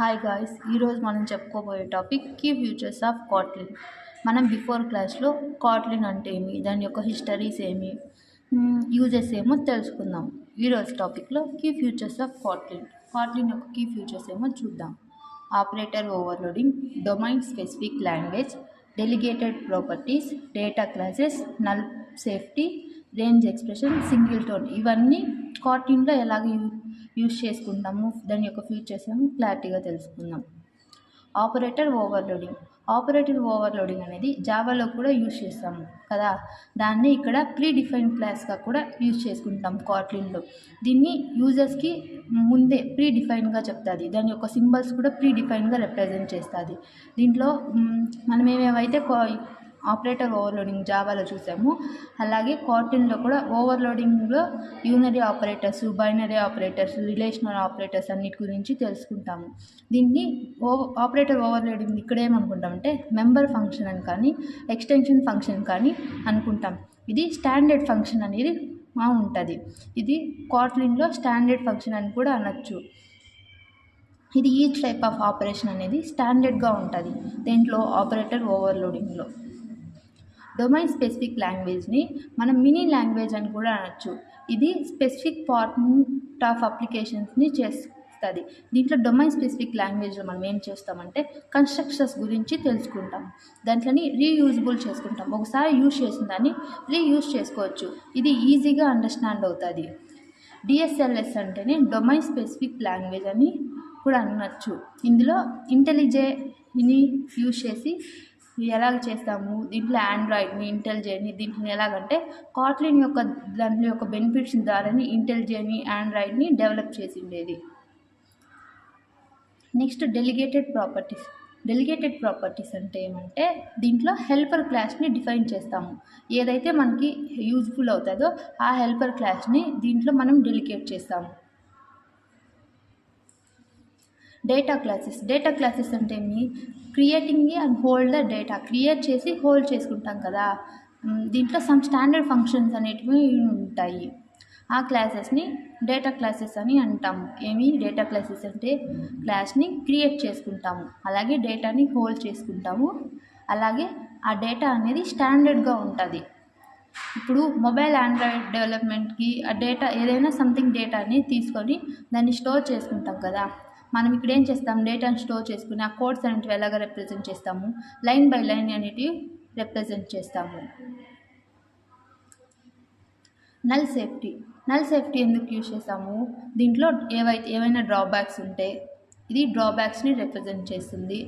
Hi guys, ఈరోజు మనం చెప్పుకోబోయే topic key features of Kotlin. మనం బిఫోర్ క్లాస్లో కాట్లిన్ అంటే ఏమి, దాని యొక్క హిస్టరీస్ ఏమి, యూజెస్ ఏమో తెలుసుకుందాం. ఈరోజు టాపిక్లో కీ ఫ్యూచర్స్ ఆఫ్ కాట్లిన్ యొక్క కీ ఫ్యూచర్స్ ఏమో చూద్దాం. Operator overloading, domain specific language, delegated properties, data classes, null safety, range expression, single tone, ఇవన్నీ కాట్లిన్లో ఎలాగ యూజ్ చేసుకుంటాము, దాని యొక్క ఫీచర్స్ ఏమో క్లారిటీగా తెలుసుకుందాం. ఆపరేటర్ ఓవర్లోడింగ్ అనేది జావాలో కూడా యూజ్ చేస్తాము కదా, దాన్ని ఇక్కడ ప్రీ డిఫైన్డ్ క్లాస్గా కూడా యూజ్ చేసుకుంటాం కాట్లిన్లో. దీన్ని యూజర్స్కి ముందే ప్రీ డిఫైన్గా చెప్తుంది, దాని యొక్క సింబల్స్ కూడా ప్రీ డిఫైన్గా రిప్రజెంట్ చేస్తుంది. దీంట్లో మనం ఏమేమైతే ఆపరేటర్ ఓవర్లోడింగ్ జావాలో చూసాము, అలాగే కాట్లిన్లో కూడా ఓవర్లోడింగ్లో unary operators, binary operators, relational operators అన్నిటి గురించి తెలుసుకుంటాము. దీన్ని ఆపరేటర్ ఓవర్లోడింగ్ ఇక్కడ ఏమనుకుంటామంటే మెంబర్ ఫంక్షన్ అని కానీ ఎక్స్టెన్షన్ ఫంక్షన్ కానీ అనుకుంటాం. ఇది స్టాండర్డ్ ఫంక్షన్ అనేది ఉంటుంది. ఇది కాట్లిన్లో స్టాండర్డ్ ఫంక్షన్ అని కూడా అనొచ్చు. ఇది ఈచ్ టైప్ ఆఫ్ ఆపరేషన్ అనేది స్టాండర్డ్గా ఉంటుంది దీంట్లో ఆపరేటర్ ఓవర్లోడింగ్లో. డొమైన్ స్పెసిఫిక్ లాంగ్వేజ్ని మనం మినీ లాంగ్వేజ్ అని కూడా అనొచ్చు. ఇది స్పెసిఫిక్ పార్ట్ ఆఫ్ అప్లికేషన్స్ని చేస్తుంది. దీంట్లో డొమైన్ స్పెసిఫిక్ లాంగ్వేజ్లో మనం ఏం చేస్తామంటే కన్స్ట్రక్షన్స్ గురించి తెలుసుకుంటాం, దాంట్లోని రీయూజబుల్ చేసుకుంటాం. ఒకసారి యూజ్ చేసిన దాన్ని రీయూజ్ చేసుకోవచ్చు. ఇది ఈజీగా అండర్స్టాండ్ అవుతుంది. డిఎస్ఎల్ఎస్ అంటేనే డొమైన్ స్పెసిఫిక్ లాంగ్వేజ్ అని కూడా అనొచ్చు. ఇందులో ఇంటెలిజేని యూజ్ చేసి ఎలాగ చేస్తాము, దీంట్లో ఆండ్రాయిడ్ని, ఇంటెలిజేని, దీంట్లో ఎలాగంటే కాట్లిన్ యొక్క దాంట్లో యొక్క బెనిఫిట్స్ ద్వారానే ఇంటెలిజేని, ఆండ్రాయిడ్ని డెవలప్ చేసిండేది. నెక్స్ట్ డెలిగేటెడ్ ప్రాపర్టీస్ అంటే ఏమంటే దీంట్లో హెల్పర్ క్లాస్ని డిఫైన్ చేస్తాము. ఏదైతే మనకి యూజ్ఫుల్ అవుతుందో ఆ హెల్పర్ క్లాస్ని దీంట్లో మనం డెలిగేట్ చేస్తాము. డేటా క్లాసెస్ అంటే ఏమి, creating and hold the data, create చేసి హోల్డ్ చేసుకుంటాం కదా, దీంట్లో సమ్ స్టాండర్డ్ ఫంక్షన్స్ అనేటివి ఉంటాయి. ఆ క్లాసెస్ని డేటా క్లాసెస్ అని అంటాము. డేటా క్లాసెస్ అంటే క్లాస్ని క్రియేట్ చేసుకుంటాము, అలాగే డేటాని హోల్డ్ చేసుకుంటాము, అలాగే ఆ డేటా అనేది స్టాండర్డ్గా ఉంటుంది. ఇప్పుడు మొబైల్ ఆండ్రాయిడ్ డెవలప్మెంట్కి ఆ డేటా ఏదైనా సంథింగ్ డేటాని తీసుకొని దాన్ని స్టోర్ చేసుకుంటాం కదా, మనం ఇక్కడ ఏం చేస్తాం, డేటాను స్టోర్ చేసుకుని ఆ కోడ్స్ అనేటివి ఎలాగ రిప్రజెంట్ చేస్తాము, లైన్ బై లైన్ అనేటివి రిప్రజెంట్ చేస్తాము. నల్ సేఫ్టీ ఎందుకు యూజ్ చేస్తాము, దీంట్లో ఏవైనా డ్రాబ్యాక్స్ ఉంటే ఇది డ్రాబ్యాక్స్ని రిప్రజెంట్ చేస్తుంది.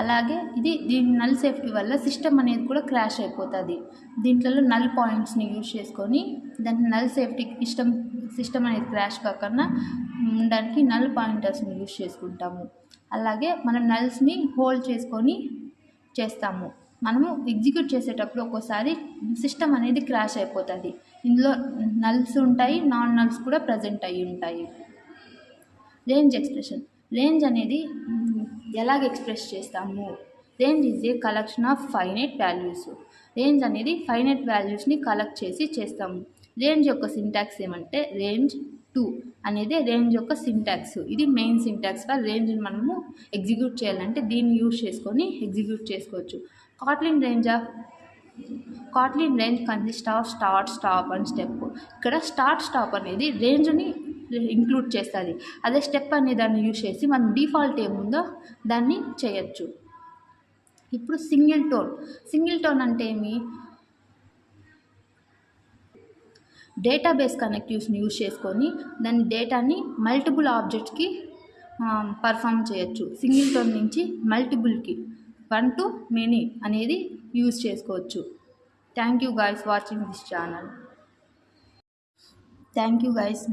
అలాగే దీని నల్ సేఫ్టీ వల్ల సిస్టమ్ అనేది కూడా క్రాష్ అయిపోతుంది. దీంట్లో నల్ పాయింట్స్ని యూజ్ చేసుకొని దానికి నల్ సేఫ్టీకి సిస్టమ్ అనేది క్రాష్ కాకుండా ఉండడానికి నల్ పాయింటర్స్ని యూజ్ చేసుకుంటాము. అలాగే మనం నల్స్ని హోల్డ్ చేసుకొని చేస్తాము. మనము ఎగ్జిక్యూట్ చేసేటప్పుడు ఒక్కోసారి సిస్టమ్ అనేది క్రాష్ అయిపోతుంది. ఇందులో నల్స్ ఉంటాయి, నాన్ నల్స్ కూడా ప్రజెంట్ అయ్యి ఉంటాయి. రేంజ్ అనేది ఎలాగ ఎక్స్ప్రెస్ చేస్తాము, range is a collection of finite values. Range అనేది ఫైనైట్ వాల్యూస్ని కలెక్ట్ చేసి చేస్తాము. రేంజ్ యొక్క సింటాక్స్ ఏమంటే రేంజ్ 2 అనేది రేంజ్ యొక్క సింటాక్స్. ఇది మెయిన్ సింటాక్స్గా రేంజ్ని మనము ఎగ్జిక్యూట్ చేయాలంటే దీన్ని యూజ్ చేసుకొని ఎగ్జిక్యూట్ చేసుకోవచ్చు. Kotlin range consist of start, stop and step. ఇక్కడ స్టాప్ అనేది రేంజ్ని ఇంక్లూడ్ చేస్తుంది. అదే స్టెప్ అనే దాన్ని యూజ్ చేసి మనం డిఫాల్ట్ ఏముందో దాన్ని చేయొచ్చు. ఇప్పుడు సింగిల్ టోన్ అంటే ఏమి, డేటాబేస్ కనెక్టివ్స్ని యూజ్ చేసుకొని దాని డేటాని మల్టిపుల్ ఆబ్జెక్ట్స్కి పర్ఫామ్ చేయొచ్చు. సింగిల్ టోన్ నుంచి మల్టిపుల్కి 1 to many అనేది యూజ్ చేసుకోవచ్చు. Thank you guys watching this channel.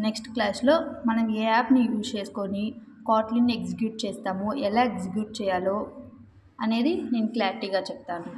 Next క్లాస్లో మనం ఏ యాప్ని యూజ్ చేసుకొని కాట్లిన్ ఎగ్జిక్యూట్ చేస్తామో, ఎలా ఎగ్జిక్యూట్ చేయాలో అనేది నేను క్లారిటీగా చెప్తాను.